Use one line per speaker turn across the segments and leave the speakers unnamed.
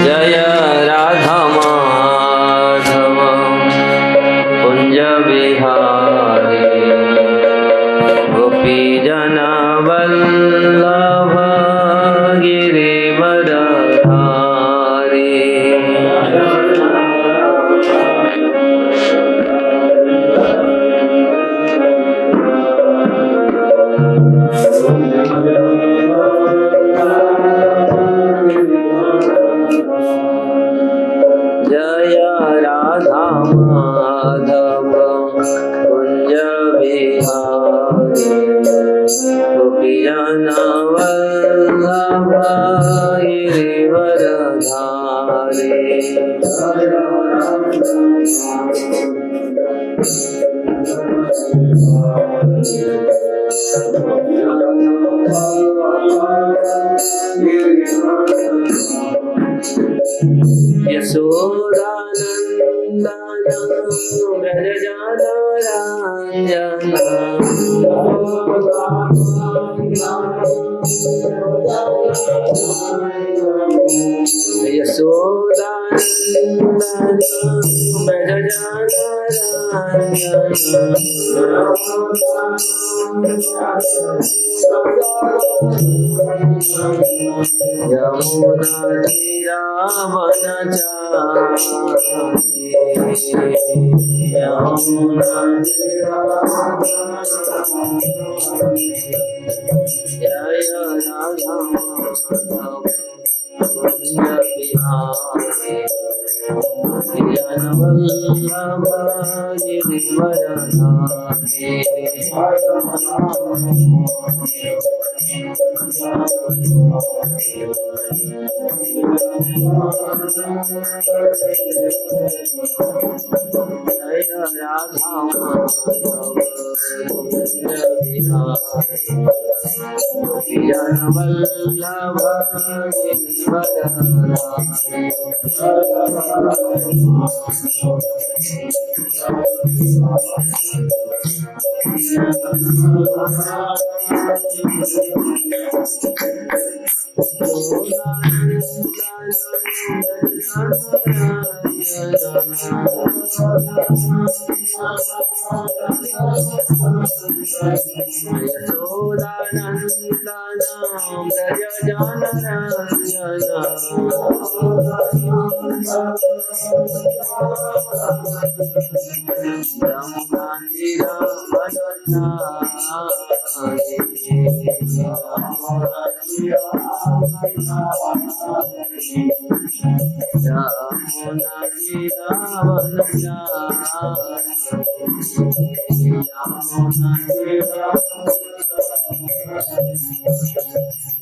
जय राधा माधव कुंज बिहारी गोपी जन वल्लभ गिरिवर धारी। जय राधा माधव कुंज बिहारी गोपी जन वल्लभ गिरिवर धारी। यशोदानंदन यमुना जय राधा माधव कुंज बिहारी जन वल्लभ गिरिवर धारी। जय राधा माधव कुंज बिहारी जन वल्लभ गिरिवर धारी।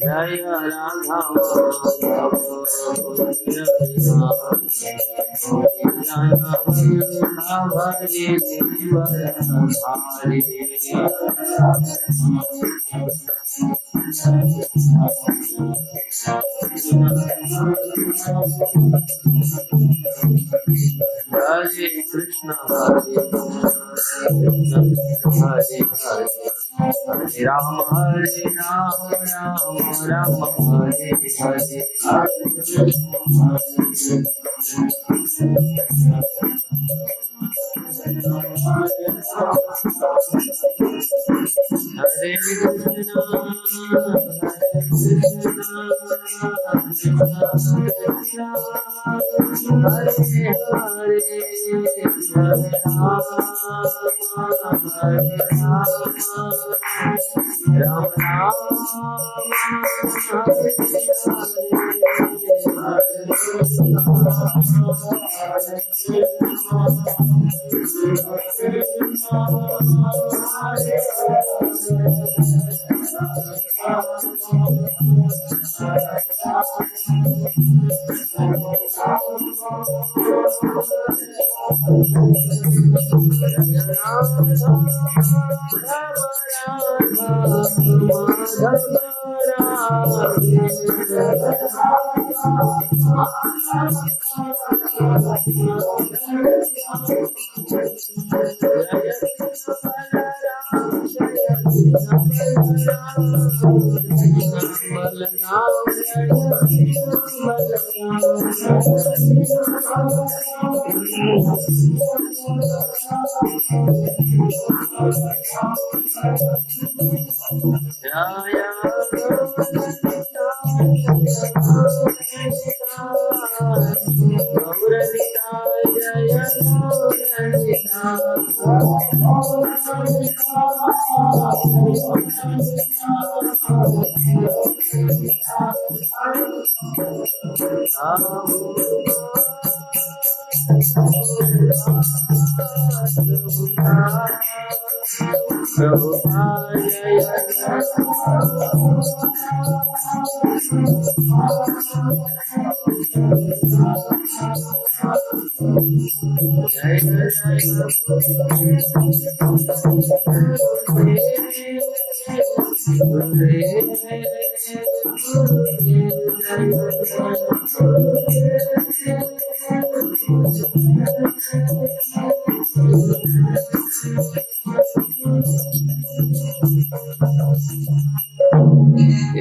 जय राधा हरे कृष्ण हरे हरे हरे राम राम राम हरे हरे। हरे कृष्णा हरे हरे हरे राम राम राम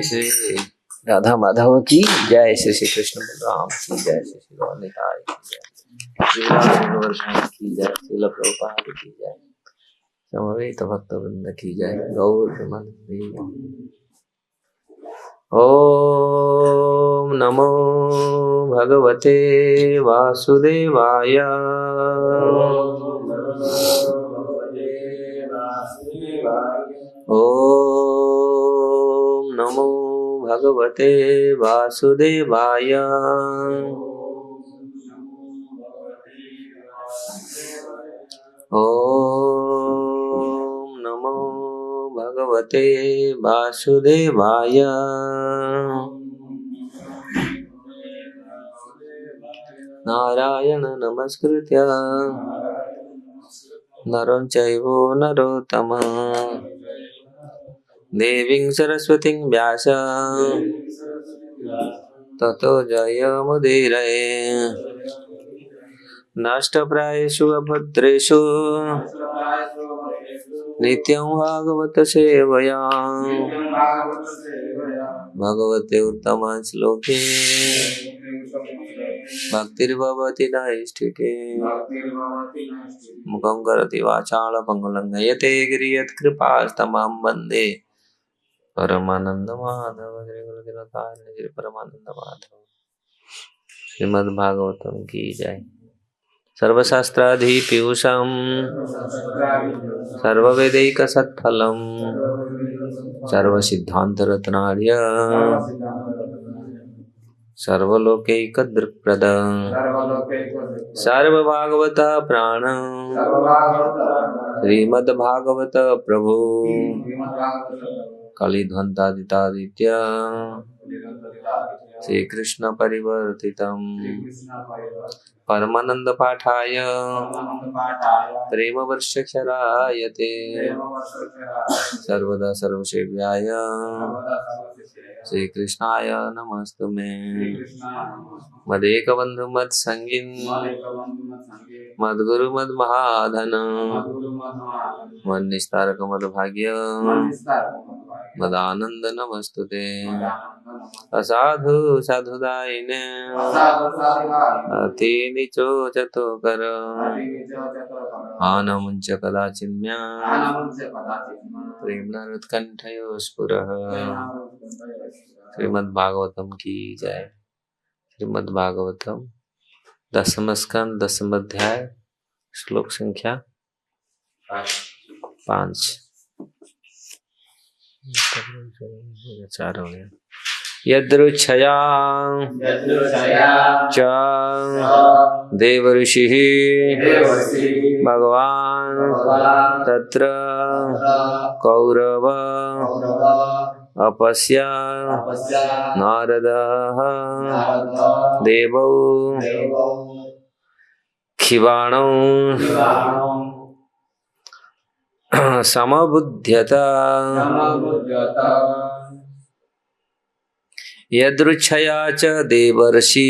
श्री राधा माधव की जय, श्री श्री कृष्ण बलराम की जय, श्री श्री गौरनिताय की जय, श्री राम गोवर्धन की जय, श्रील प्रभुपाद की जय, समवेत भक्तवृंद की जय, गौर प्रेमानंदे। ओम नमो भगवते वासुदेवाय। ओम नमो भगवते वासुदेवाय। ओम नमो भगवते वासुदेवाय। नारायण नमस्कृत्य नरं चैव नरोत्तमं देवीं सरस्वतीं व्यास ततो जयमुदीरये। नष्टप्रायेषु अभद्रेषु नित्यं भागवत सेवया भगवते उत्तम श्लोके भक्तिर्भवति नैष्ठिके। मुखं करोति वाचालं पङ्गुलं लङ्घयते गिरियत्कृपास्तमहं वन्दे परमानन्दमाधव। श्री परमानंद माधव। श्रीमद्भागवतम की जय। सर्वशास्त्राधि पीयूषम सर्ववेदैकसत्फलम सर्वसिद्धान्तरत्नार्य सर्वलोकैकदृक्प्रद सर्वभागवत प्राण श्रीमद्भागवत प्रभु कलिध्वंतादितादित्य श्री कृष्ण परिवर्तितम परमानंद पाठाय प्रेम वर्षक्षरायते सर्वदा सर्वसेव्याय श्री कृष्णाय नमस्तुमे। मदेक बंधु मद संगिन मद्गुरु मद महाधन मद निस्तारक मद भाग्य मदानंद नमस्तुते। असाधु साधुदायिने अति नीचो चतो कर आनमुंच कदाचिन्म्या प्रेम नरुत्कंठयो स्फुरः। श्रीमद्भागवतम की जय। श्रीमद्भागवतम 10वां स्कंद 10वां अध्याय श्लोक संख्या 5 4 हो गया। यदृच्छया च देवर्षिः भगवान् तत्र कौरव अपश्य नारदः देवौ खिवाणौ समबुध्यत। यदृच्छया च देवर्षि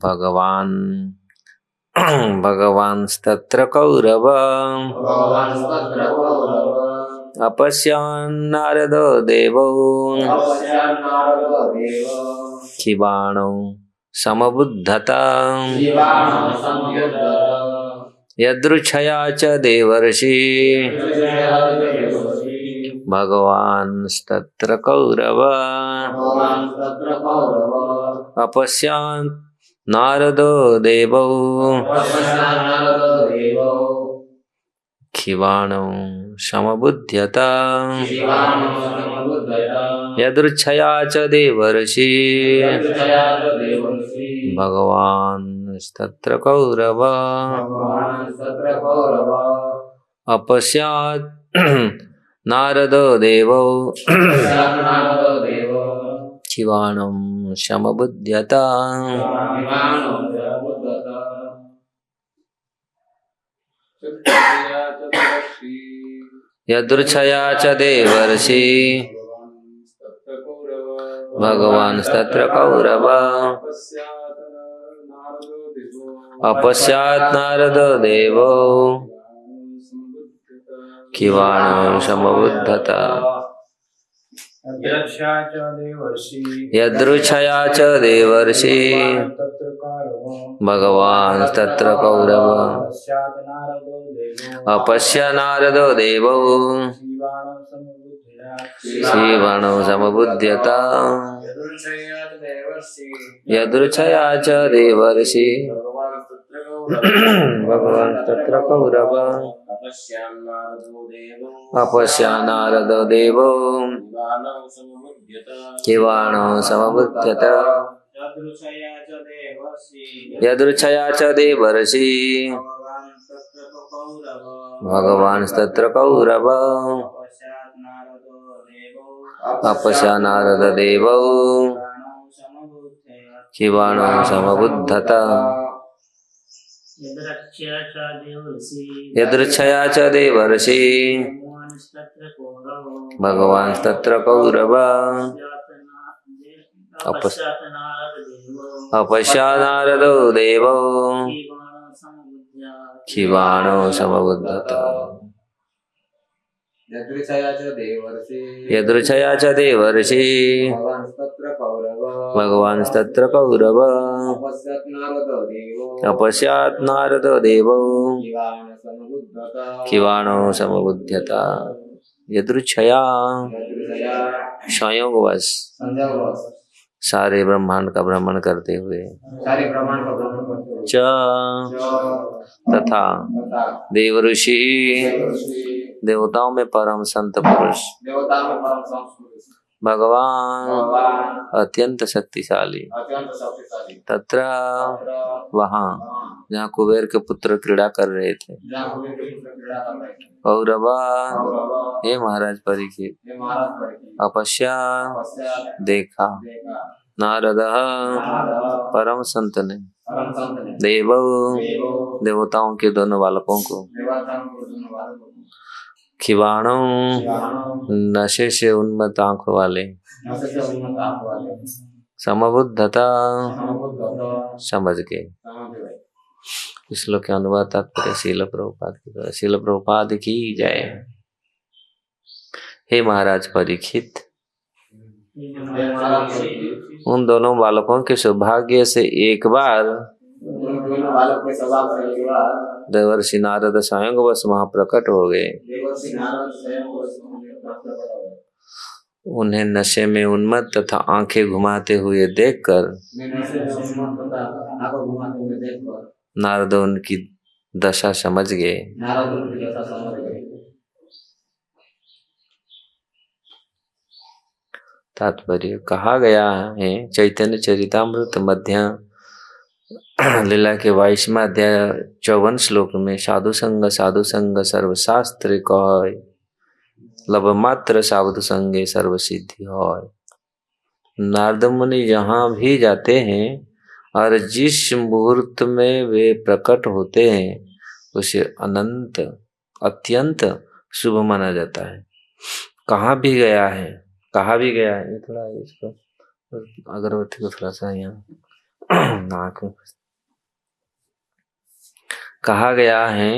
भगवान् भगवांस्तत्र कौरव अपश्यान् नारदो देवो
अपश्यन् नारदो देवो
क्षिबाणौ समबुद्धता
जीवाणो समुद्धता
यदृच्छया च देवर्षि भगवांस्तत्र कौरव
भगवान् तत्र कौरव
अपश्यान् नारदो देवौ
अपश्यन् नारदो देवो
क्षिबाणौ समबुध्यता
जीवाणो समुद्धता
यदृच्छया च देवर्षि
यदृच्छया च देवर्षि
भगवांस्तत्र कौरव
भगवान् तत्र कौरव
अपश्यात् नारदो देवौ
अपश्यन् नारदो देवो
क्षिबाणौ समबुध्यता
जीवाणो समुद्धता
यदृच्छया च देवर्षि भगवांस्तत्र कौरव अपश्यात् नारदो देवो क्षिबाणौ समबुद्धता यदृच्छया च देवर्षि भगवांस्तत्र कौरव अपश्य नारदो देवो क्षिबाणौ समबुध्यता यदृच्छया च देवर्षि भगवांस्तत्र कौरव अपश्य नारदो देवो क्षिबाणौ समबुध्यता यदृच्छया च देवर्षि भगवांस्तत्र कौरव अपश्य नारद देवौ क्षिबाणौ समबुद्धता यदृच्छया च देवर्षि भगवांस्तत्र कौरव अपश्य नारदो देवो क्षिबाणौ समबुद्धता यदृच्छया च देवर्षि भगवांस्तत्र कौरव अपश्यात् नारदो देवो क्षिबाणौ समबुध्यता यदृच्छया संयोगवश सारे ब्रह्मांड का भ्रमण करते हुए च तथा देव ऋषि देवताओं में परम संत पुरुष भगवान अत्यंत शक्तिशाली तत्र वहाँ जहाँ कुबेर के पुत्र क्रीड़ा कर रहे थे कौरव हे महाराज परीक्षित अपश्या देखा नारद परम संत ने देव देवताओं के दोनों बालकों को क्षिबाणौ नशे से उन्मत्त आंखों वाले समबुद्धता समझ गए। श्लोक के अनुवाद तात्पर्य शील प्रभुपाद की जय। हे महाराज परीक्षित उन दोनों बालकों के सौभाग्य से एक बार देवर्षि नारद स्वयं बस वहां प्रकट हो गए। उन्हें नशे में उन्मत्त तथा आंखें घुमाते हुए देखकर नारद उनकी दशा समझ गए। तात्पर्य कहा गया है चैतन्य चरितामृत मध्य लीला के 22वां अध्याय 54 श्लोक में साधु संग सर्वशास्त्र कह लब मात्र साधु संगे सर्व सिद्धि होय। नारद मुनि जहाँ भी जाते हैं और जिस मुहूर्त में वे प्रकट होते हैं उसे अनंत अत्यंत शुभ माना जाता है। कहाँ भी गया है ये थोड़ा इसको अगरबत्ती को थोड़ा सा यहाँ नाक में कहा गया है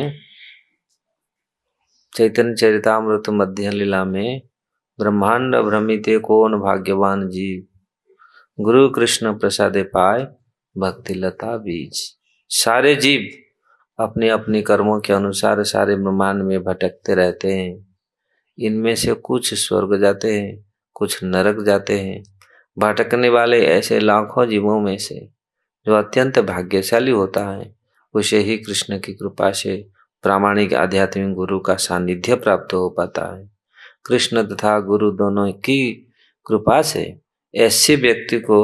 चैतन्य चरितामृत मध्य लीला में ब्रह्मांड भ्रमिते कौन भाग्यवान जीव, गुरु कृष्ण प्रसादे पाए भक्ति लता बीज। सारे जीव अपने अपने कर्मों के अनुसार सारे ब्रह्मांड में भटकते रहते हैं। इनमें से कुछ स्वर्ग जाते हैं, कुछ नरक जाते हैं। भटकने वाले ऐसे लाखों जीवों में से जो अत्यंत भाग्यशाली होता है, उसे ही कृष्ण की कृपा से प्रामाणिक आध्यात्मिक गुरु का सानिध्य प्राप्त हो पाता है। कृष्ण तथा गुरु दोनों की कृपा से ऐसे व्यक्ति को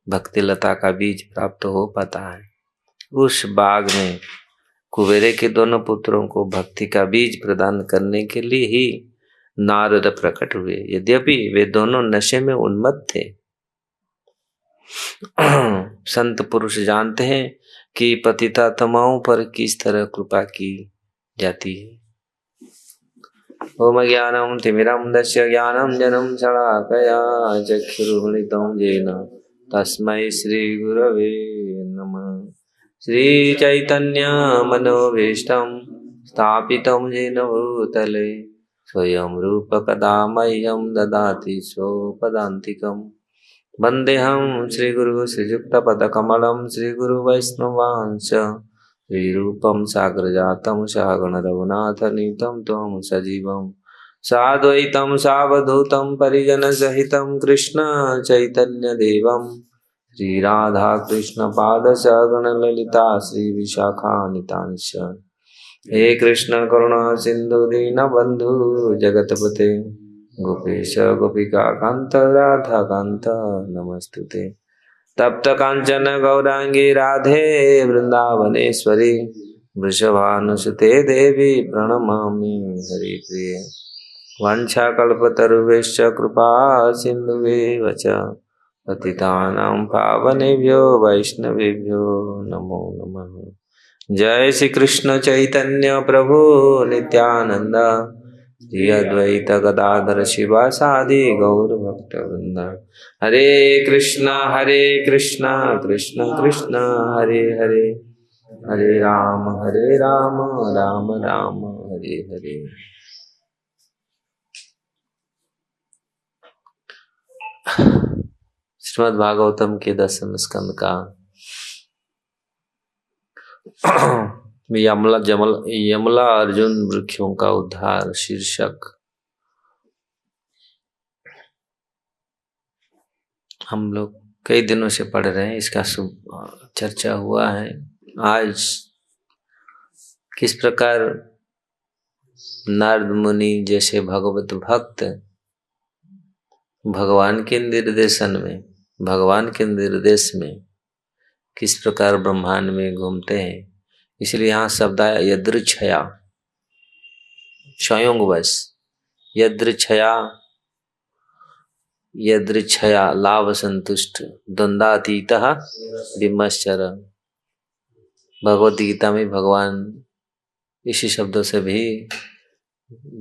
भक्ति लता का बीज प्राप्त हो पाता है। उस बाग में कुबेरे के दोनों पुत्रों को भक्ति का बीज प्रदान करने के लिए ही नारद प्रकट हुए। यद्यपि वे दोनों नशे में उन्मत्त थे। संत पुरुष जानते हैं कि पतितात्माओं पर किस तरह कृपा की जाती है। ओम ज्ञानम तिमिरंधस्य ज्ञानम जनम शलाकया चक्षुरुन्मिलितं येन तस्मै श्री गुरवे नमः। श्री चैतन्य मनोभीष्टं स्थापितं येन भूतले स्वयं रूप कदा मह्यं ददाति स्वपदान्तिकम्। वन्देऽहं श्रीगुरु श्रीयुक्तपदकमलं श्रीगुरुवैष्णवांश श्रीरूपं साग्रजातं सहगण रघुनाथनीतं त्वं सजीवं साद्वैतं सावधूतं परिजनसहितं कृष्ण चैतन्यदेवं श्रीराधा कृष्णपाद सहगण ललिता श्रीविशाखान्वितांश। हे कृष्ण करुणा सिंधु दीनबंधु जगतपते गोपेश गोपिका कांत राधा कांत नमस्तुते। तप्त कांचन गौरांगी राधे वृंदावनेश्वरी वृषभानुसुते देवी प्रणमामि हरिप्रिये। वाञ्छाकल्पतरुभ्यश्च कृपा सिन्धुभ्येव च पतितानां पावनेभ्यो वैष्णवेभ्यो नमो नमः। जय श्री कृष्ण चैतन्य प्रभु नित्यानंद श्री अद्वैत गदाधर शिवासादि गौर भक्त वृंद। हरे कृष्ण कृष्ण कृष्ण हरे हरे, हरे राम राम राम हरे हरे। श्रीमद् भागवतम के 10वें स्कंद का यमला अर्जुन वृक्षों का उद्धार शीर्षक हम लोग कई दिनों से पढ़ रहे हैं। इसका चर्चा हुआ है। आज किस प्रकार नारद मुनि जैसे भगवत भक्त भगवान के निर्देश में किस प्रकार ब्रह्मांड में घूमते हैं। इसलिए यहाँ शब्द आया यदृच्छया, संयोगवश। यदृच्छया लाभ संतुष्ट द्वंद्वातीतः विमश्चर। भगवत गीता में भगवान इसी शब्दों से भी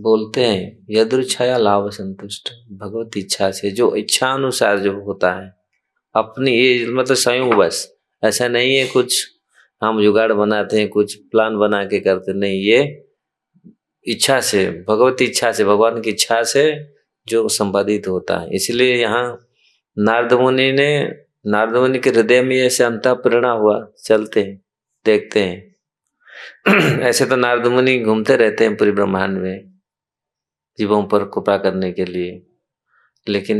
बोलते हैं। यदृच्छया लाभ संतुष्ट, भगवत इच्छा से, जो इच्छा अनुसार जो होता है अपनी, ये मतलब संयोगवश। ऐसा नहीं है कुछ हम जुगाड़ बनाते हैं, कुछ प्लान बना के करते नहीं। ये इच्छा से, भगवत इच्छा से, भगवान की इच्छा से जो संपादित होता है। इसलिए यहाँ नारद मुनि के हृदय में ऐसे अंतःप्रेरणा हुआ। चलते हैं, देखते हैं। ऐसे तो नारद मुनि घूमते रहते हैं पूरे ब्रह्मांड में जीवों पर कृपा करने के लिए, लेकिन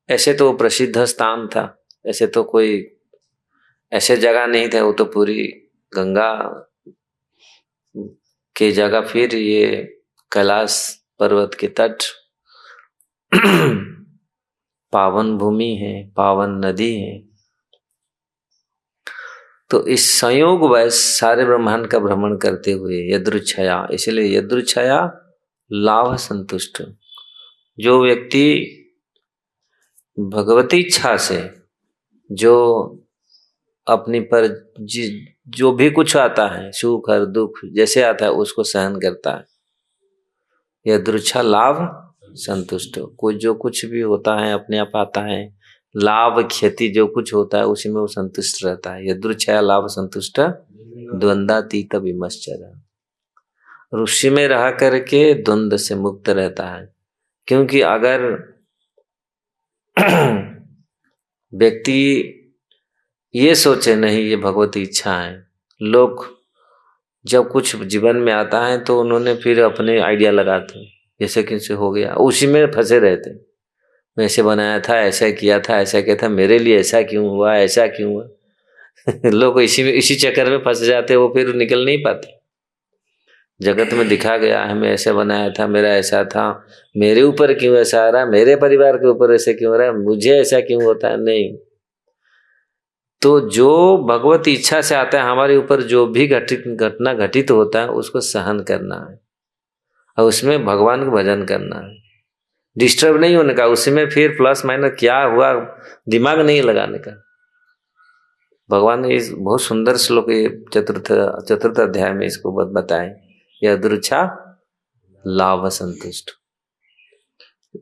ऐसे तो प्रसिद्ध स्थान था, ऐसे तो कोई ऐसे जगह नहीं था। वो तो पूरी गंगा के जगह, फिर ये कैलाश पर्वत के तट पावन भूमि है, पावन नदी है। तो इस संयोग वश सारे ब्रह्मांड का भ्रमण करते हुए यदृच्छया, इसलिए यदृच्छया लाभ संतुष्ट। जो व्यक्ति भगवती इच्छा से जो अपनी पर जो भी कुछ आता है, सुख और दुख जैसे आता है, उसको सहन करता है। यदृच्छा लाभ संतुष्ट। कोई जो कुछ भी होता है अपने आप आता है, लाभ क्षति जो कुछ होता है उसी में वो संतुष्ट रहता है। यदृच्छया लाभ संतुष्ट द्वंद्वातीत विमश्चर। और उसी में रह करके द्वंद्व से मुक्त रहता है। क्योंकि अगर व्यक्ति ये सोचे नहीं ये भगवती इच्छा है, लोग जब कुछ जीवन में आता है तो उन्होंने फिर अपने आइडिया लगाते हैं, जैसे किसी हो गया, उसी में फंसे रहते हैं। मैं ऐसे बनाया था, ऐसा किया था, ऐसा किया था, मेरे लिए ऐसा क्यों हुआ, ऐसा क्यों हुआ। लोग इसी चक्कर में फंस जाते, वो फिर निकल नहीं पाते। जगत में दिखा गया है मैं ऐसे बनाया था, मेरा ऐसा था, मेरे ऊपर क्यों ऐसा आ रहा है, मेरे परिवार के ऊपर ऐसे क्यों हो रहा है, मुझे ऐसा क्यों होता है। नहीं, तो जो भगवत इच्छा से आता है हमारे ऊपर, जो भी घटना घटित होता है उसको सहन करना है और उसमें भगवान का भजन करना है, डिस्टर्ब नहीं होने का। उसमें फिर प्लस माइनस क्या हुआ दिमाग नहीं लगाने का। भगवान ने इस बहुत सुंदर श्लोक चतुर्थ अध्याय में इसको बताए, यह दुर्च्छा लाभ संतुष्ट।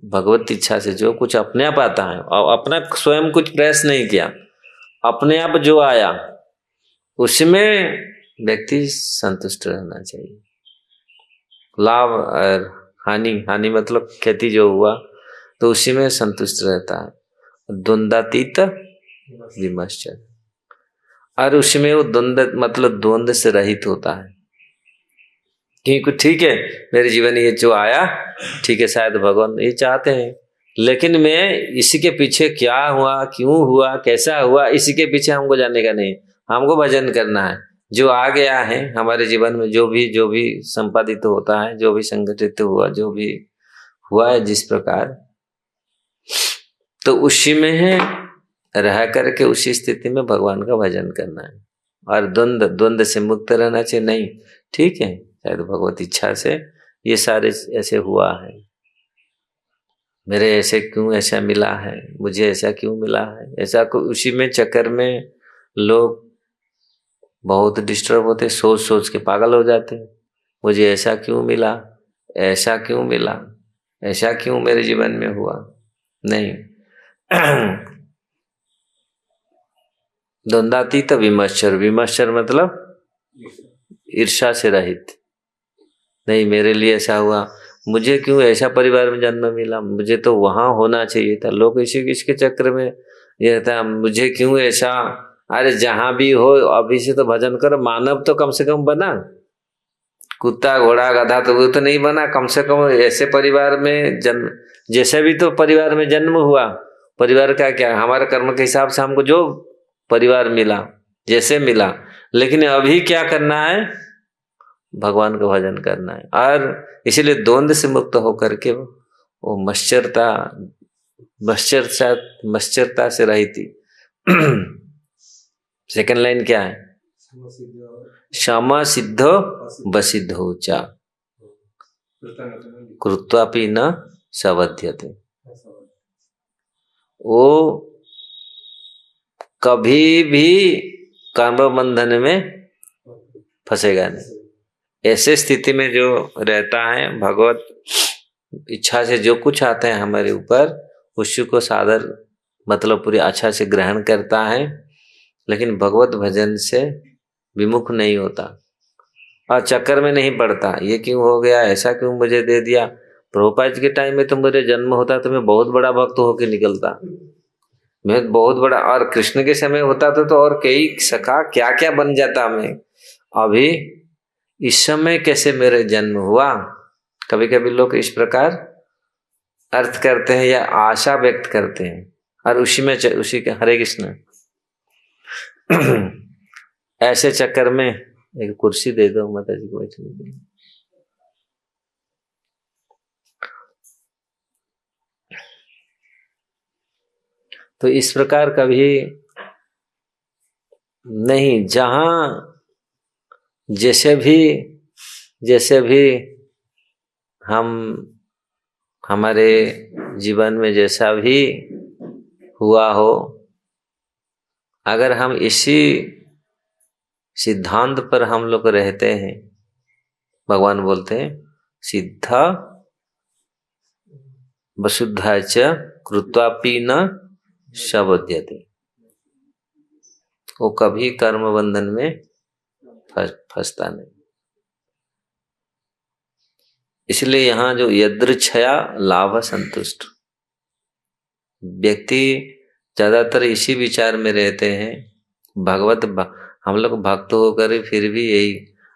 भगवत इच्छा से जो कुछ अपने आप आता है और अपना स्वयं कुछ प्रयास नहीं किया, अपने आप जो आया उसमें व्यक्ति संतुष्ट रहना चाहिए। लाभ और हानि मतलब क्षति जो हुआ तो उसी में संतुष्ट रहता है। द्वंद्वातीत विमर्शन, और उसमें वो द्वंद्व मतलब द्वंद्व से रहित होता है। क्योंकि ठीक है मेरे जीवन ये जो आया ठीक है, शायद भगवान ये चाहते हैं, लेकिन मैं इसी के पीछे क्या हुआ, क्यों हुआ, कैसा हुआ, इसी के पीछे हमको जाने का नहीं। हमको भजन करना है। जो आ गया है हमारे जीवन में, जो भी संपादित होता है, जो भी संगठित हुआ, जो भी हुआ है जिस प्रकार, तो उसी में है रह करके उसी स्थिति में भगवान का भजन करना है। और द्वंद्व से मुक्त रहना चाहिए। नहीं ठीक है, शायद भगवत इच्छा से ये सारे ऐसे हुआ है, मेरे ऐसे क्यों ऐसा मिला है, मुझे ऐसा क्यों मिला है, ऐसा उसी में चक्कर में लोग बहुत डिस्टर्ब होते, सोच सोच के पागल हो जाते। मुझे ऐसा क्यों मिला, ऐसा क्यों मिला, ऐसा क्यों मेरे जीवन में हुआ। नहीं, द्वंद्वातीत विमर्शर मतलब ईर्ष्या से रहित। नहीं मेरे लिए ऐसा हुआ, मुझे क्यों ऐसा परिवार में जन्म मिला, मुझे तो वहां होना चाहिए था। लोग इसके चक्कर में ये था, मुझे क्यों ऐसा। अरे जहां भी हो अभी से तो भजन करो। मानव तो कम से कम बना, कुत्ता घोड़ा गधा तो वो तो नहीं बना। कम से कम ऐसे परिवार में जन्म, जैसे भी तो परिवार में जन्म हुआ, परिवार का क्या, हमारे कर्म के हिसाब से हमको जो परिवार मिला जैसे मिला, लेकिन अभी क्या करना है, भगवान का भजन करना है। और इसीलिए द्वंद्व से मुक्त होकर के वो मश्चरता से रही थी। सेकंड लाइन क्या है, क्षमा सिद्धो बसिद्धो चा कृत्वापि न सवध्यते। वो कभी भी कर्म बंधन में फंसेगा नहीं। ऐसे स्थिति में जो रहता है, भगवत इच्छा से जो कुछ आता है हमारे ऊपर, उसी को सादर मतलब पूरी अच्छा से ग्रहण करता है, लेकिन भगवत भजन से विमुख नहीं होता और चक्कर में नहीं पड़ता। ये क्यों हो गया, ऐसा क्यों मुझे दे दिया। प्रभुपाद जी के टाइम में तो मेरे जन्म होता तो मैं बहुत बड़ा भक्त होके निकलता, मैं बहुत बड़ा। और कृष्ण के समय होता तो और कई सखा क्या क्या बन जाता मैं। अभी इस समय कैसे मेरे जन्म हुआ। कभी कभी लोग इस प्रकार अर्थ करते हैं या आशा व्यक्त करते हैं, और उसी के हरे कृष्ण। ऐसे चक्कर में एक कुर्सी दे दो माता जी को बैठने के लिए। तो इस प्रकार कभी नहीं, जहां जैसे भी हम हमारे जीवन में जैसा भी हुआ हो, अगर हम इसी सिद्धांत पर हम लोग रहते हैं, भगवान बोलते हैं सिद्धा वसुद्धा च कृत्वापि न शबध्यते। वो कभी कर्म बंधन में फंसता नहीं। इसलिए यहाँ जो यदृच्छया लाभ संतुष्ट व्यक्ति ज्यादातर इसी विचार में रहते हैं। हम लोग भक्त होकर फिर भी यही,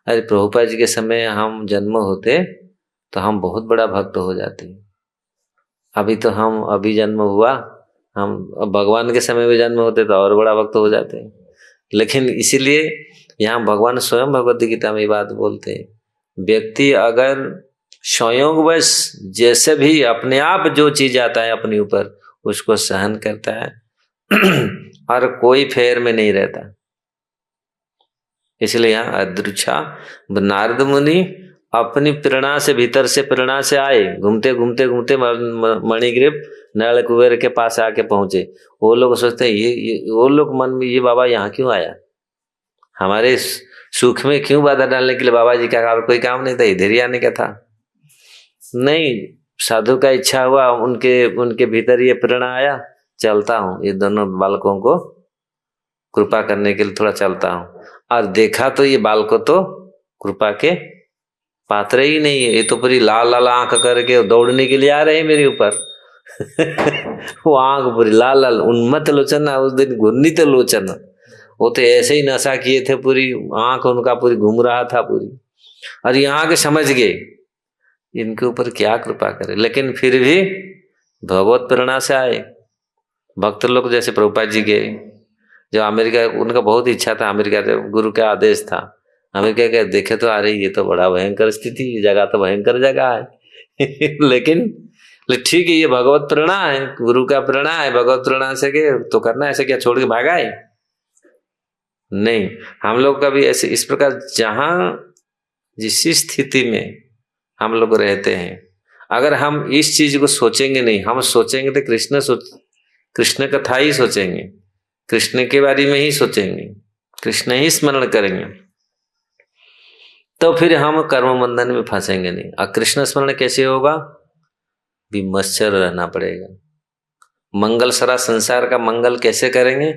अरे प्रभुपाद जी के समय हम जन्म होते तो हम बहुत बड़ा भक्त हो जाते। अभी तो हम अभी जन्म हुआ, हम भगवान के समय में जन्म होते तो और बड़ा भक्त हो जाते। लेकिन इसीलिए यहाँ भगवान स्वयं भगवद गीता में ये बात बोलते हैं, व्यक्ति अगर संयोगवश जैसे भी अपने आप जो चीज आता है अपने ऊपर उसको सहन करता है और कोई फेर में नहीं रहता। इसलिए यहाँ अदृच्छा नारद मुनि अपनी प्रेरणा से, भीतर से प्रेरणा से आए, घूमते घूमते घूमते मणिग्रीव नल कुबेर के पास आके पहुंचे। वो लोग सोचते हैं वो लोग मन में, ये बाबा यहाँ क्यों आया, हमारे सुख में क्यों बाधा डालने के लिए? बाबा जी का और कोई काम नहीं था, इधर ही आने का था। नहीं, साधु का इच्छा हुआ, उनके भीतर ये प्रेरणा आया, चलता हूँ ये दोनों बालकों को कृपा करने के लिए थोड़ा चलता हूँ। और देखा तो ये बालकों तो कृपा के पात्र ही नहीं है, ये तो पूरी लाल लाल आंख करके दौड़ने के लिए आ रहे हैं मेरे ऊपर वो आंख पूरी लाल लाल, उन्मत्त लोचन, उस दिन घूर्णित लोचन, वो तो ऐसे ही नशा किए थे, पूरी आंख उनका पूरी घूम रहा था पूरी। और यहाँ के समझ गए इनके ऊपर क्या कृपा करे, लेकिन फिर भी भगवत प्रेरणा से आए। भक्त लोग जैसे प्रभुपाद जी गए, जो अमेरिका, उनका बहुत इच्छा था अमेरिका, गुरु का आदेश था अमेरिका के, देखे तो आ रही, ये तो बड़ा भयंकर स्थिति, ये जगह तो भयंकर जगह है लेकिन ठीक है, ये भगवत प्रेरणा है, गुरु का प्रेरणा है, भगवत प्रेरणा से के तो करना, ऐसे क्या छोड़ के भागा है? नहीं, हम लोग का भी ऐसे इस प्रकार, जहां जिस स्थिति में हम लोग रहते हैं, अगर हम इस चीज को सोचेंगे नहीं, हम सोचेंगे तो कृष्ण कथा ही सोचेंगे, कृष्ण के बारे में ही सोचेंगे, कृष्ण ही स्मरण करेंगे, तो फिर हम कर्म बंधन में फंसेंगे नहीं। और कृष्ण स्मरण कैसे होगा? विमश्चर रहना पड़ेगा। मंगल सारा संसार का मंगल कैसे करेंगे?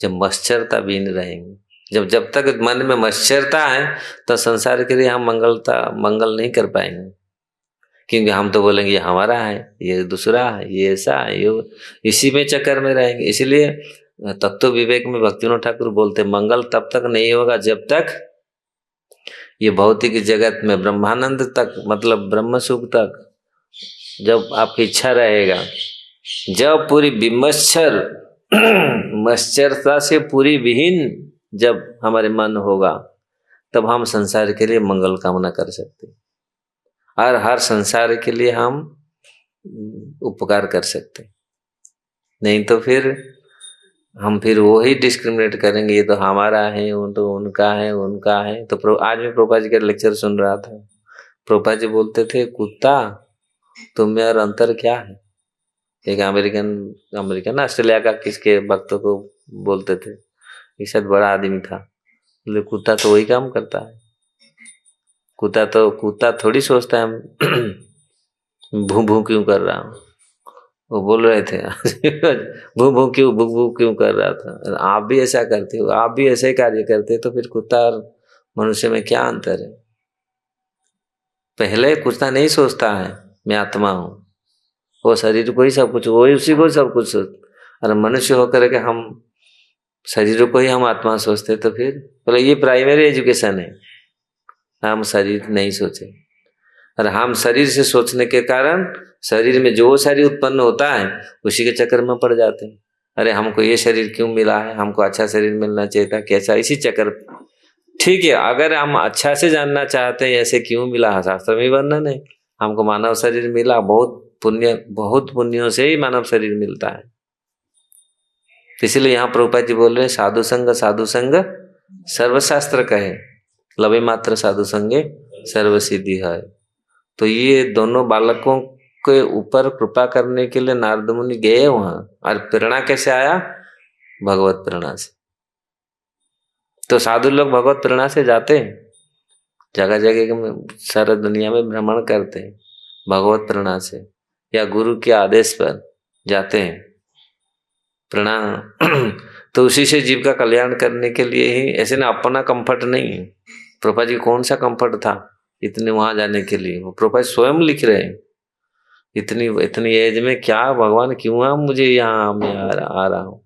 जब मश्चरता बीन रहेंगे। जब तक मन में मश्चरता है तो संसार के लिए हम मंगल नहीं कर पाएंगे, क्योंकि हम तो बोलेंगे ये हमारा है, ये दूसरा है, ये ऐसा है, ये इसी में चक्कर में रहेंगे। इसीलिए तत्व विवेक में भक्तिविनोद ठाकुर बोलते मंगल तब तक नहीं होगा जब तक ये भौतिक जगत में ब्रह्मानंद तक, मतलब ब्रह्म सुख तक जब आपकी इच्छा रहेगा, जब पूरी मश्चरता से पूरी विहीन जब हमारे मन होगा, तब हम संसार के लिए मंगल कामना कर सकते हैं और हर संसार के लिए हम उपकार कर सकते हैं। नहीं तो फिर हम वो ही डिस्क्रिमिनेट करेंगे, ये तो हमारा है, वो तो उनका है। तो आज मैं प्रभुपाद जी का लेक्चर सुन रहा था, प्रभुपाद जी बोलते थे, कुत्ता तुम में और अंतर क्या है? एक अमेरिकन ऑस्ट्रेलिया का किसके भक्तों को बोलते थे, एक शायद बड़ा आदमी था, बोले कुत्ता तो वही काम करता है, कुत्ता थोड़ी सोचता है भू भू क्यों कर रहा हूँ। वो बोल रहे थे भू भू क्यों कर रहा था। आप भी ऐसा करते हो, आप भी ऐसे कार्य करते, तो फिर कुत्ता और मनुष्य में क्या अंतर है? पहले कुत्ता नहीं सोचता है मैं आत्मा हूँ, वो शरीर को ही सब कुछ, वो ही उसी को सब कुछ और मनुष्य होकर के हम शरीर को ही हम आत्मा सोचते, तो फिर बोले ये प्राइमरी एजुकेशन है, हम शरीर नहीं सोचे। और हम शरीर से सोचने के कारण शरीर में जो शरीर उत्पन्न होता है उसी के चक्कर में पड़ जाते हैं। अरे हमको ये शरीर क्यों मिला है, हमको अच्छा शरीर मिलना चाहिए था, कैसा, इसी चक्कर। ठीक है, अगर हम अच्छा से जानना चाहते हैं ऐसे क्यों मिला, शास्त्र में वर्णन है, हमको मानव शरीर मिला, बहुत पुण्यों से ही मानव शरीर मिलता है। इसलिए यहाँ प्रभुपाद जी बोल रहे हैं, साधु संग सर्वशास्त्र कहे, लवे मात्र साधु संगे सर्व सिद्धि है। तो ये दोनों बालकों के ऊपर कृपा करने के लिए नारद मुनि गए वहां, और प्रेरणा कैसे आया? भगवत प्रेरणा से। तो साधु लोग भगवत प्रेरणा से जाते हैं, जगह जगह में सारा दुनिया में भ्रमण करते हैं भगवत प्रेरणा से, या गुरु के आदेश पर जाते हैं प्रेरणा तो उसी से जीव का कल्याण करने के लिए ही, ऐसे ना अपना कंफर्ट नहीं है। प्रभुपाद जी कौन सा कंफर्ट था, इतने वहां जाने के लिए। वो प्रोफेसर स्वयं लिख रहे हैं, इतनी इतनी एज में क्या भगवान क्यों आप मुझे यहाँ मैं आ रहा हूँ,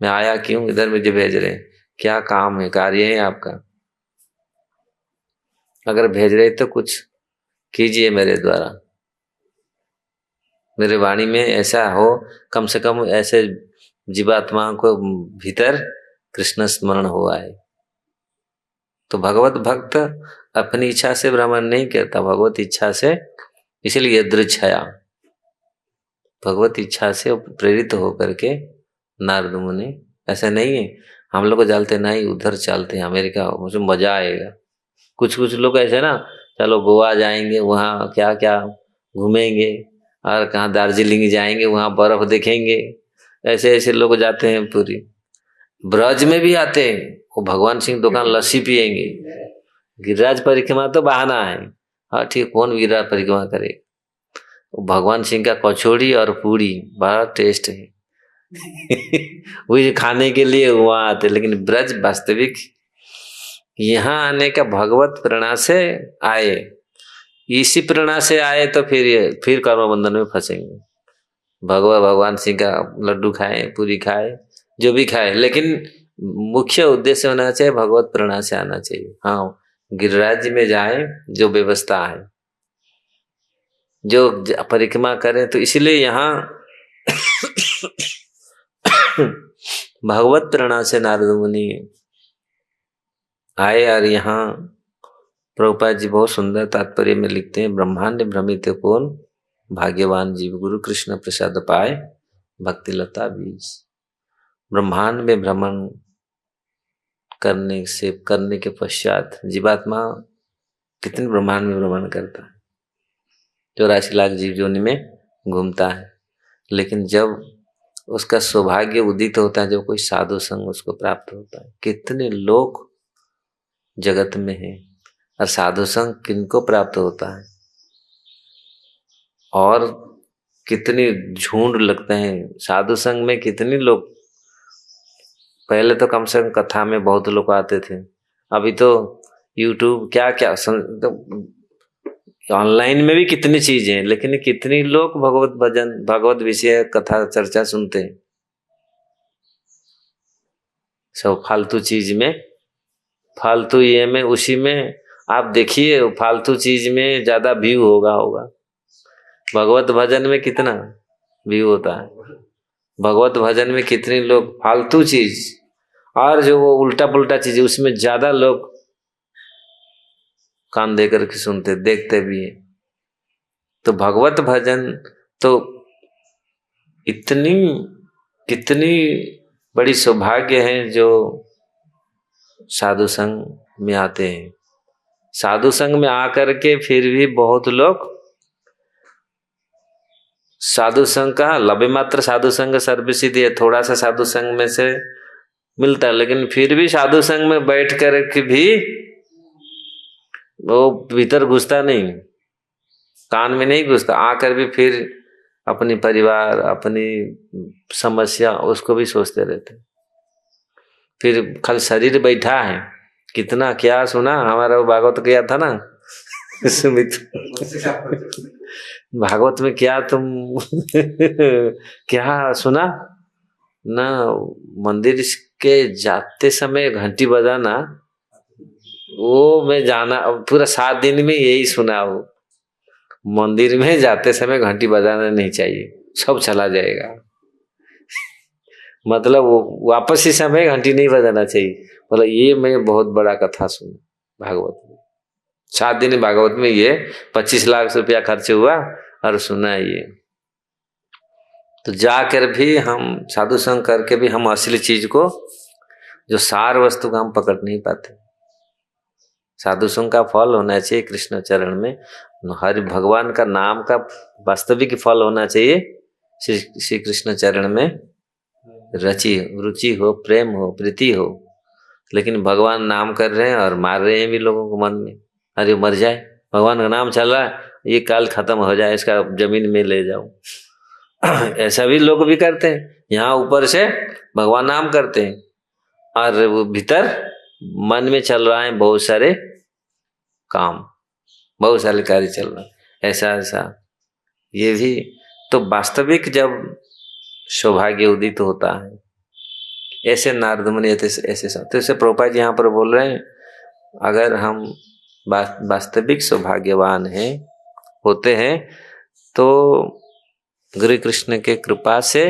मैं आया क्यों, इधर मुझे भेज रहे हैं, क्या काम है, कार्य है आपका, अगर भेज रहे तो कुछ कीजिए मेरे द्वारा, मेरे वाणी में ऐसा हो, कम से कम ऐसे जीवात्मा को भीतर कृष्ण स्मरण हुआ है। तो भगवत भक्त अपनी इच्छा से भ्रमण नहीं करता, भगवत इच्छा से, इसलिए यदृच्छया, भगवत इच्छा से प्रेरित होकर के नारद मुनि, ऐसा नहीं है हम लोग को चलते नहीं उधर चलते हैं अमेरिका, मुझे मजा आएगा। कुछ कुछ लोग ऐसे ना, चलो गोवा जाएंगे, वहाँ क्या क्या घूमेंगे, और कहाँ दार्जिलिंग जाएंगे, वहाँ बर्फ देखेंगे, ऐसे ऐसे लोग जाते हैं। पूरी ब्रज में भी आते हैं, वो भगवान सिंह दुकान लस्सी पियेंगे। गिरिराज परिक्रमा तो बहाना है, हाँ ठीक, कौन गिरिराज परिक्रमा करे, वो भगवान सिंह का कचौड़ी और पूड़ी बड़ा टेस्ट है वही खाने के लिए वहां आते। लेकिन ब्रज वास्तविक यहाँ आने का भगवत प्रेरणा से आए, इसी प्रेरणा से आए तो फिर कर्म बंधन में फंसेंगे। भगवान सिंह का लड्डू खाए, पूरी खाए, जो भी खाए, लेकिन मुख्य उद्देश्य होना चाहिए भगवत प्रेरणा से आना चाहिए। हाँ, गिरिराज में जाए जो व्यवस्था है, जो परिक्रमा करें, तो इसलिए यहाँ भगवत प्रेरणा से नारद मुनि आए। और यहाँ प्रभुपाद जी बहुत सुंदर तात्पर्य में लिखते हैं, ब्रह्मांड भ्रमित कौन, भाग्यवान जीव गुरु कृष्ण प्रसाद पाए, भक्ति लता बीज। ब्रह्मांड में भ्रमण करने के पश्चात जीवात्मा कितने ब्रह्मांड में भ्रमण करता है, 84 लाख जीव जोनि में घूमता है। लेकिन जब उसका सौभाग्य उदित होता है, जब कोई साधु संग उसको प्राप्त होता है, कितने लोग जगत में हैं, और साधु संग किनको प्राप्त होता है, और कितनी झुंड लगते हैं साधु संग में, कितने लोग। पहले तो कम से कम कथा में बहुत लोग आते थे, अभी तो यूट्यूब क्या क्या तो ऑनलाइन में भी कितनी चीजें हैं, लेकिन कितनी लोग भगवत भजन, भगवत विषय कथा चर्चा सुनते हैं। सब फालतू चीज में, फालतू ये में, उसी में आप देखिए, फालतू चीज में ज्यादा व्यू होगा। भगवत भजन में कितना व्यू होता है, भगवत भजन में कितने लोग फालतू चीज, और जो वो उल्टा पुल्टा चीज है उसमें ज्यादा लोग कान दे करके सुनते, देखते भी है। तो भगवत भजन तो कितनी बड़ी सौभाग्य है जो साधु संग में आते हैं। साधु संग में आकर के फिर भी बहुत लोग साधु संग का लबे मात्र साधु संग सर्वसिद्धि है, थोड़ा सा साधु संग में से मिलता है, लेकिन फिर भी साधु संग में बैठ कर के भी वो भीतर घुसता नहीं, कान में नहीं घुसता, आकर भी फिर अपनी परिवार, अपनी समस्या, उसको भी सोचते रहते। फिर खाली शरीर बैठा है, कितना क्या सुना, हमारा वो भागवत गया था ना सुमित भागवत में क्या तुम क्या सुना ना, मंदिर के जाते समय घंटी बजाना, वो मैं जाना पूरा 7 दिन में यही सुना। वो मंदिर में जाते समय घंटी बजाना नहीं चाहिए, सब चला जाएगा मतलब वो वापस ही समय घंटी नहीं बजाना चाहिए। मतलब ये मैं बहुत बड़ा कथा सुना भागवत में, 7 दिन भागवत में ये 25 लाख रुपया खर्च हुआ और सुना ये। तो जाकर भी हम साधु संग करके भी हम असली चीज को, जो सार वस्तु का हम पकड़ नहीं पाते। साधु संग का फल होना चाहिए कृष्ण चरण में, हरि भगवान का नाम का वास्तविक फल होना चाहिए श्री कृष्ण चरण में, रुचि हो, प्रेम हो, प्रीति हो। लेकिन भगवान नाम कर रहे हैं और मार रहे हैं भी लोगों को मन में, अरे मर जाए, भगवान का नाम चल रहा है, ये काल खत्म हो जाए, इसका जमीन में ले जाओ ऐसा भी लोग भी करते हैं। यहाँ ऊपर से भगवान नाम करते हैं और वो भीतर मन में चल रहा है बहुत सारे काम, बहुत सारे कार्य चल रहे हैं, ऐसा ऐसा। ये भी तो वास्तविक जब सौभाग्य उदित होता है, ऐसे नारद मुनि ऐसे सब। तो इसे प्रभुपाद जी यहाँ पर बोल रहे हैं, अगर हम वास्तविक सौभाग्यवान हैं होते हैं तो गुरु कृष्ण के कृपा से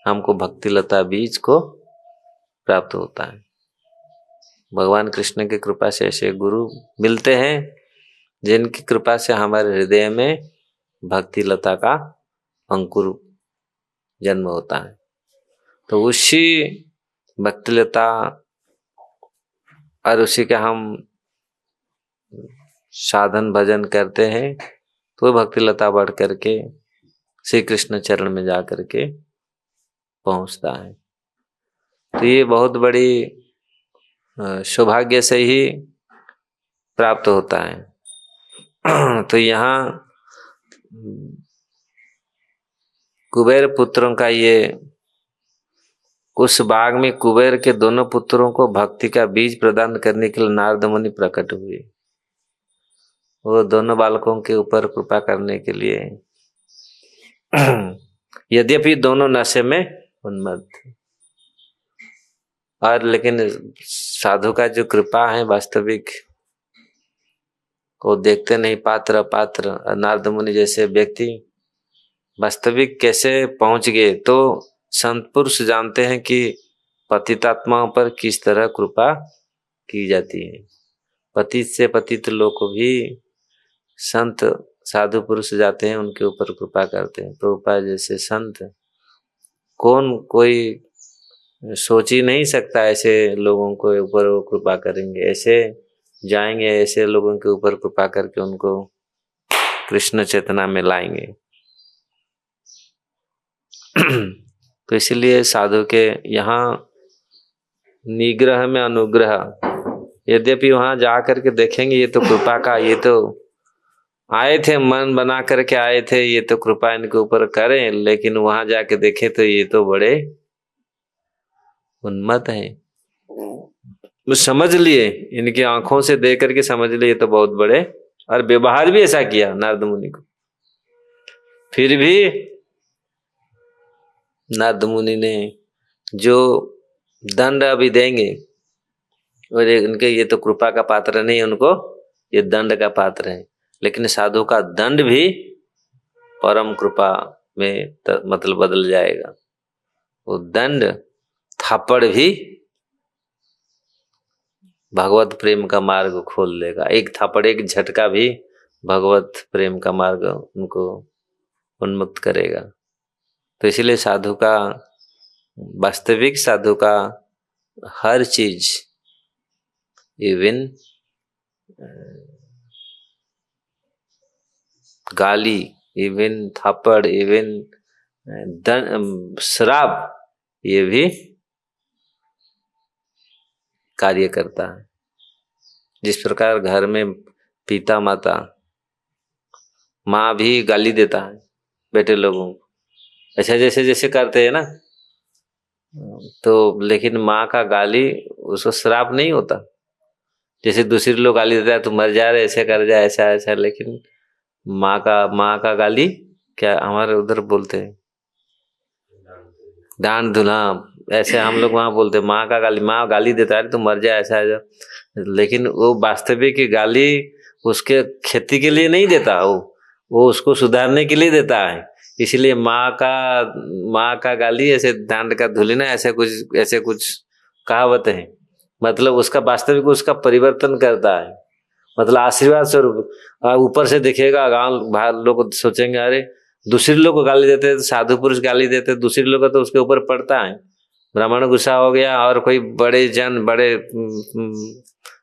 हमको भक्ति लता बीज को प्राप्त होता है। भगवान कृष्ण की कृपा से ऐसे गुरु मिलते हैं जिनकी कृपा से हमारे हृदय में भक्ति लता का अंकुर जन्म होता है। तो उसी भक्ति लता और उसी का हम साधन भजन करते हैं तो भक्ति लता बढ़ करके श्री कृष्ण चरण में जा करके पहुंचता है। तो ये बहुत बड़ी सौभाग्य से ही प्राप्त होता है। तो यहाँ कुबेर पुत्रों का ये, उस बाग में कुबेर के दोनों पुत्रों को भक्ति का बीज प्रदान करने के लिए नारद मुनि प्रकट हुए। वो दोनों बालकों के ऊपर कृपा करने के लिए, यद्यपि दोनों नशे में उन्मत्त थे, और लेकिन साधु का जो कृपा है वास्तविक को देखते नहीं। पात्र पात्र नारद मुनि जैसे व्यक्ति वास्तविक कैसे पहुंच गए, तो संत पुरुष जानते हैं कि पतितात्माओं पर किस तरह कृपा की जाती है। पतित से पतित लोग को भी संत साधु पुरुष जाते हैं, उनके ऊपर कृपा करते हैं। प्रभुपाद जैसे संत कोई सोच ही नहीं सकता ऐसे लोगों को ऊपर वो कृपा करेंगे, ऐसे जाएंगे, ऐसे लोगों के ऊपर कृपा करके उनको कृष्ण चेतना में लाएंगे। तो इसलिए साधु के यहाँ निग्रह में अनुग्रह, यद्यपि वहां जा करके देखेंगे ये तो कृपा का, ये तो आए थे मन बना करके आए थे, ये तो कृपा इनके ऊपर करें, लेकिन वहां जाके देखे तो ये तो बड़े उन्मत्त हैं। वो समझ लिए, इनकी आंखों से देख करके समझ लिए तो बहुत बड़े, और व्यवहार भी ऐसा किया नारद मुनि को। फिर भी नारद मुनि ने जो दंड अभी देंगे, और इनके ये तो कृपा का पात्र नहीं, उनको ये दंड का पात्र है। लेकिन साधु का दंड भी परम कृपा में मतलब बदल जाएगा। वो दंड थप्पड़ भी भगवत प्रेम का मार्ग खोल देगा। एक थप्पड़, एक झटका भी भगवत प्रेम का मार्ग उनको उन्मुक्त करेगा। तो इसलिए साधु का, वास्तविक साधु का हर चीज, इवन गाली, इवन थप्पड़, इवन श्राप, ये भी कार्य करता है। जिस प्रकार घर में पिता माता, माँ भी गाली देता है बेटे लोगों को, अच्छा जैसे जैसे करते हैं ना, तो लेकिन माँ का गाली उसको श्राप नहीं होता। जैसे दूसरे लोग गाली देता है, तू मर जा रहे, ऐसे कर जा, ऐसा ऐसा, लेकिन माँ का गाली क्या हमारे उधर बोलते हैं डांट धुला, ऐसे हम लोग वहां बोलते, माँ का गाली, माँ गाली देता है तो मर जाए, ऐसा ऐसा। लेकिन वो वास्तविक गाली उसके खेती के लिए नहीं देता, वो उसको सुधारने के लिए देता है। इसलिए माँ का गाली ऐसे डांट का धुलिना, ऐसे कुछ कहावत है। मतलब उसका वास्तविक उसका परिवर्तन करता है, मतलब आशीर्वाद स्वरूप। ऊपर से दिखेगा, गांव बाहर लोग सोचेंगे अरे दूसरे लोग को गाली देते, साधु पुरुष गाली देते, दूसरे लोग तो उसके ऊपर पड़ता है। ब्राह्मण गुस्सा हो गया और कोई बड़े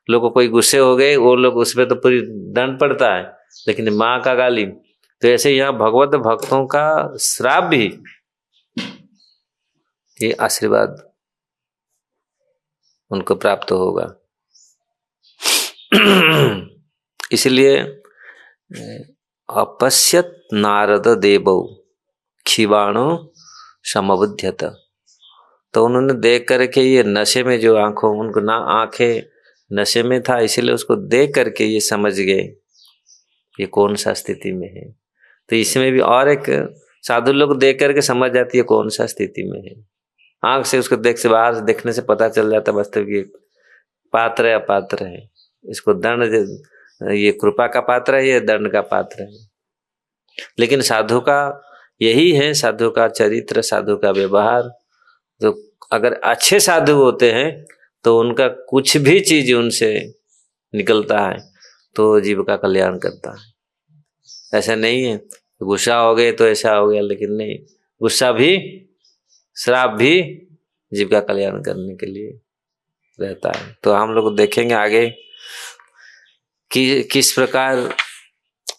लोग को कोई गुस्से हो गए, वो लोग उसमें तो पूरी दंड पड़ता है। लेकिन माँ का गाली, तो ऐसे यहाँ भगवत भक्तों का श्राप भी ये आशीर्वाद उनको प्राप्त होगा। इसलिए अपश्यत नारद देवौ क्षीवाणो समबुध्यत, तो उन्होंने देख करके ये नशे में जो आंखों, उनको ना आंखें नशे में था, इसीलिए उसको देख करके ये समझ गए ये कौन सा स्थिति में है। तो इसमें भी और एक साधु लोग देख करके समझ जाती है कौन सा स्थिति में है। आंख से उसको देख से बाहर से देखने से पता चल जाता वास्तविक ये पात्र है अपात्र है, इसको दंड ये कृपा का पात्र है, ये दंड का पात्र है। लेकिन साधु का यही है, साधु का चरित्र, साधु का व्यवहार। तो अगर अच्छे साधु होते हैं तो उनका कुछ भी चीज उनसे निकलता है तो जीव का कल्याण करता है। ऐसा नहीं है गुस्सा हो गए तो ऐसा हो गया, लेकिन नहीं, गुस्सा भी श्राप भी जीव का कल्याण करने के लिए रहता है। तो हम लोग देखेंगे आगे कि किस प्रकार,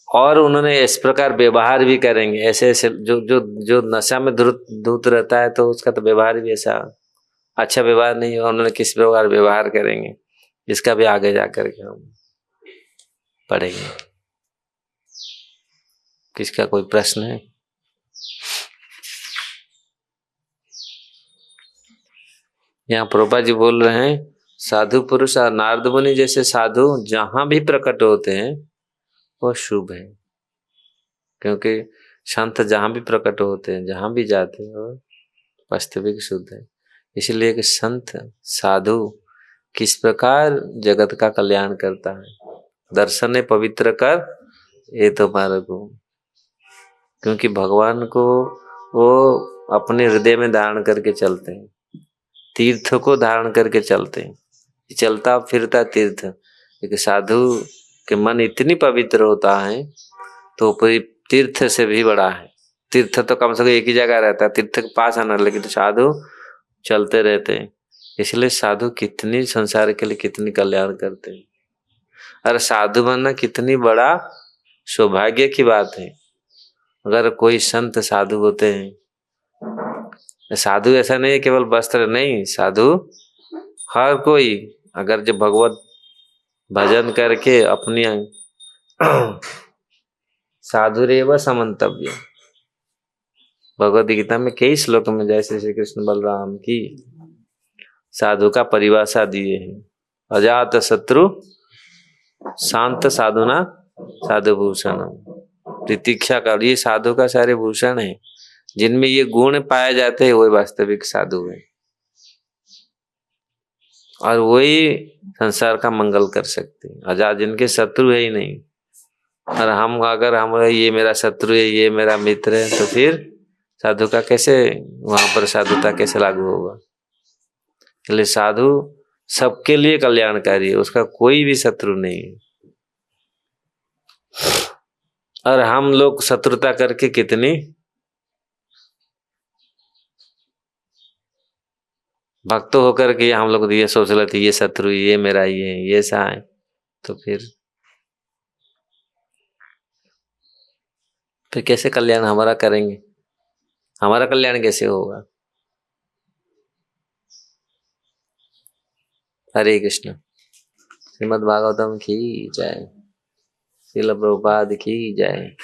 और उन्होंने इस प्रकार व्यवहार भी करेंगे। ऐसे ऐसे जो जो जो नशा में धूत रहता है तो उसका तो व्यवहार भी ऐसा अच्छा व्यवहार नहीं होगा। उन्होंने किस प्रकार व्यवहार करेंगे इसका भी आगे जाकर के हम पढ़ेंगे। किसका कोई प्रश्न है? यहाँ प्रभुपाद जी बोल रहे हैं साधु पुरुष और नारद मुनि जैसे साधु जहां भी प्रकट होते हैं वो शुभ है, क्योंकि संत जहां भी प्रकट होते हैं, जहां भी जाते हैं वो वास्तविक शुद्ध है। इसलिए कि संत साधु किस प्रकार जगत का कल्याण करता है, दर्शन पवित्र कर ये तो मार्ग को, क्योंकि भगवान को वो अपने हृदय में धारण करके चलते हैं, तीर्थ को धारण करके चलते हैं, चलता फिरता तीर्थ। क्योंकि साधु के मन इतनी पवित्र होता है तो तीर्थ से भी बड़ा है। तीर्थ तो कम से कम एक ही जगह रहता है, तीर्थ के पास आना, लेकिन तो साधु चलते रहते हैं। इसलिए साधु कितनी संसार के लिए कितनी कल्याण करते हैं। अरे साधु बनना कितनी बड़ा सौभाग्य की बात है। अगर कोई संत साधु होते हैं, साधु ऐसा नहीं है केवल वस्त्र, नहीं, साधु हर कोई अगर जो भगवत भजन करके अपनी साधुरेव समन्तव्य, भगवद गीता में कई श्लोक में जैसे श्री कृष्ण बलराम की साधु का परिभाषा दिए हैं। अजात शत्रु शांत साधुना साधु भूषण, प्रतीक्षा का, ये साधु का सारे भूषण है। जिनमें ये गुण पाए जाते हैं वही वास्तविक साधु है, और वही संसार का मंगल कर सकते हैं। अजात जिनके शत्रु है ही नहीं, और हम अगर हम ये मेरा शत्रु है, ये मेरा मित्र है, तो फिर साधु का कैसे वहां पर साधुता कैसे लागू होगा। इसलिए साधु सबके लिए कल्याणकारी है, उसका कोई भी शत्रु नहीं है। और हम लोग शत्रुता करके कितनी भक्त होकर के हम लोग ये सोच रहे थे ये शत्रु, ये मेरा, ये ऐसा है, तो फिर कैसे कल्याण हमारा करेंगे? हमारा कल्याण कैसे होगा? हरे कृष्ण। श्रीमद् भागवतम की जय, श्रील प्रभुपाद की जय।